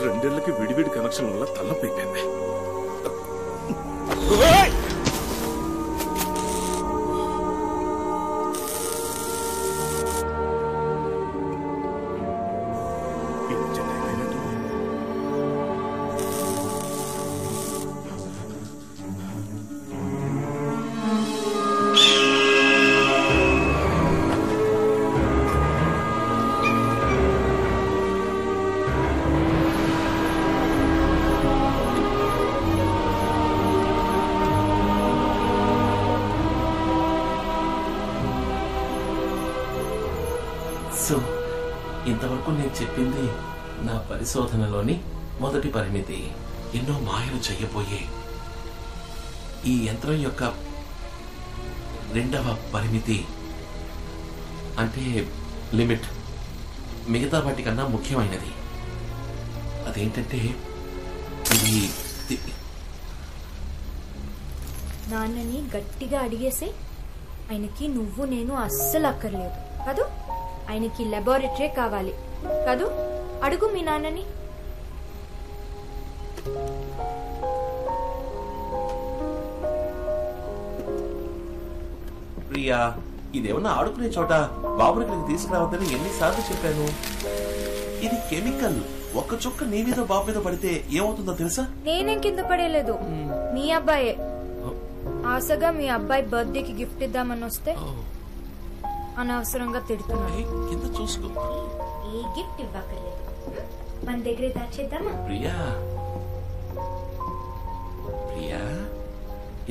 రెండేళ్లకి విడివిడి connection వల్ల తలపెట్టింది. So ఇంతవరకు నేను చెప్పింది నా పరిశోధనలోని మొదటి పరిమితి. ఎన్నో మాయలు చెయ్యబోయే ఈ యంత్రం యొక్క రెండవ పరిమితి అంటే లిమిట్ మిగతా వాటికన్నా ముఖ్యమైనది. అదేంటంటే ఇది నాన్నని గట్టిగా అడిగేసి ఆయనకి నువ్వు నేను అస్సలు అక్కర్లేదు కాదు, ఆయనకి లాబొరేటరీ కావాలి కాదు. అడుగు మీ నాన్నని. ప్రియా, ఇదేమన్నా ఆడుకునే చోట బాబుని ఇక్కడికి తీసుకురావద్దని ఎన్నిసార్లు చెప్పాను. ఇది కెమికల్. ఒక్క చుక్క నీ మీద బాబు మీద పడితే ఏమవుతుందో తెలుసా? నేనేం కింద పడేలేదు, మీ అబ్బాయే. ఆశగా మీ అబ్బాయి బర్త్డేకి గిఫ్ట్ ఇద్దామని వస్తే అనవసరంగా తిడుతున్నాయి. కింద చూసుకో. ఏ గిఫ్ట్ ఇవ్వక్కర్లేదు, మన దగ్గరే దాచేద్దామా? ప్రియా ప్రియా,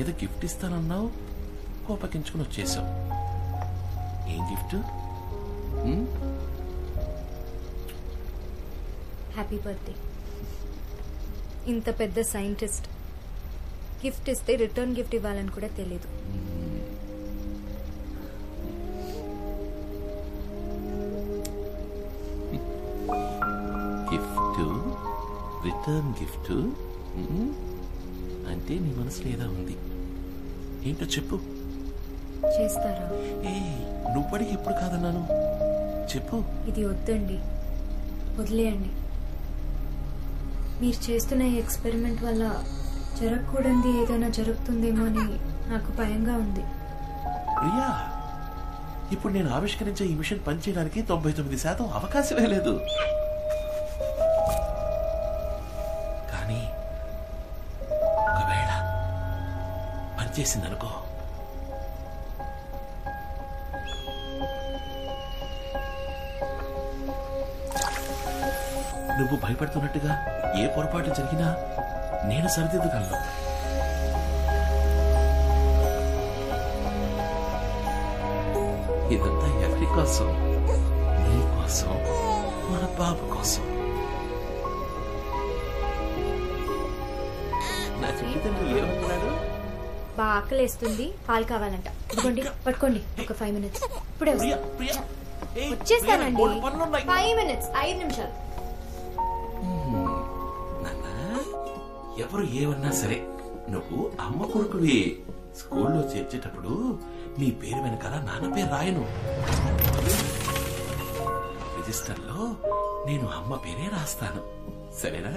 ఏదో గిఫ్ట్ ఇస్తానన్నావు, కోపగించుకుని వచ్చేసావు. ఏం గిఫ్ట్? Happy birthday. ఇంత పెద్ద సైంటిస్ట్ గిఫ్ట్ ఇస్తే రిటర్న్ గిఫ్ట్ ఇవ్వాలని కూడా తెలీదు. గిఫ్ట్, రిటర్న్ గిఫ్ట్ అంటే నీ మనసులో ఏదో ఉంది. ఏంటో చెప్పు. చేస్తారా? నువ్వడికి ఎప్పుడు కాదన్నాను, చెప్పు. ఇది వద్దండి, వదిలేయండి. మీరు చేస్తున్న ఈ ఎక్స్పెరిమెంట్ వల్ల జరగకూడదు ఏదైనా జరుగుతుందేమో అని నాకు భయంగా ఉంది. ప్రియా, ఇప్పుడు నేను ఆవిష్కరించే ఈ మిషన్ పనిచేయడానికి 99% అవకాశమే లేదు. కానీ ఒకవేళ పనిచేసిందనుకో, నువ్వు భయపడుతున్నట్టుగా ఏ పొరపాటు జరిగినా నేను సరిదిద్దగలను. ఇదంతా ఎవరి కోసం? నీ కోసం, మన బాబు కోసం. నా చిట్టితండ్రి ఏమన్నాడు? బాగా ఆకలేస్తుంది, పాలు కావాలంట. ఇదిగోండి, పట్టుకోండి. ఒక 5 minutes ఇప్పుడే వచ్చేస్తానండి. 5 minutes, 5 నిమిషాలు. ఎవరు ఏమన్నా సరే, నువ్వు అమ్మ కొడుకువి. స్కూల్లో చేర్చేటప్పుడు నీ పేరు వెనకాల నాన్న పేరు రాయను. రిజిస్టర్లో నేను అమ్మ పేరే రాస్తాను, సరేనా?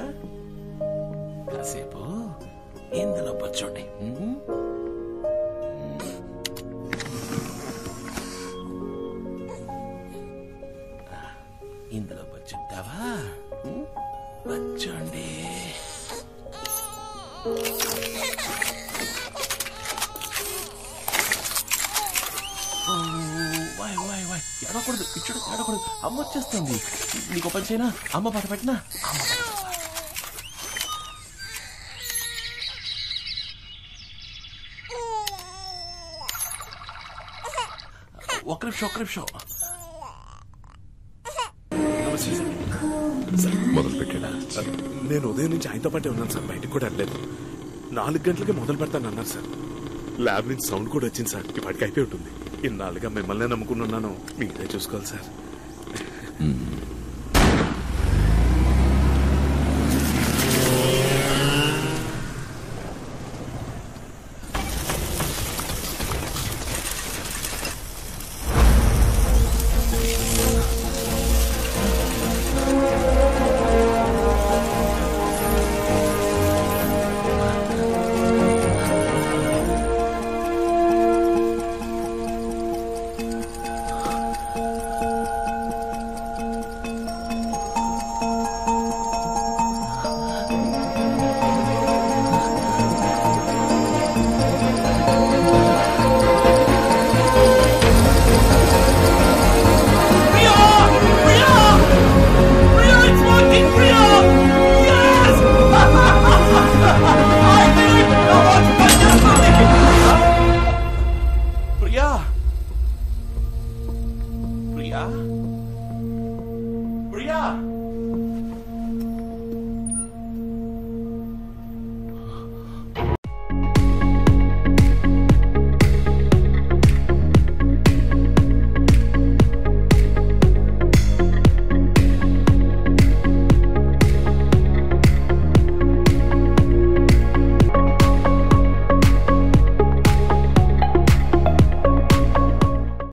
కాసేపు ఇందులో బచ్చోండి. ఇందులో బచ్చుంటావా? బచ్చోండి. ఏడకూడదు, పిచ్చుడు ఏడకూడదు. అమ్మ వచ్చేస్తుంది. నీకు పని చేయనా? అమ్మ పాట పెట్టినా? ఒక్క నిమిషం. మొదలు పెట్టాడా? నేను ఉదయం నుంచి ఆయనతో పాటే ఉన్నాను సార్, బయటకు కూడా వెళ్ళలేదు. 4 గంటలకే మొదలు పెడతానన్నారు సార్. ల్యాబ్ నుంచి సౌండ్ కూడా వచ్చింది సార్. ఇప్పటికి అయిపోయి ఉంటుంది. ఇన్నాళ్ళుగా మిమ్మల్నే నమ్ముకున్నాను, మీరే చూసుకోవాలి సార్. ప్రియా ప్రియా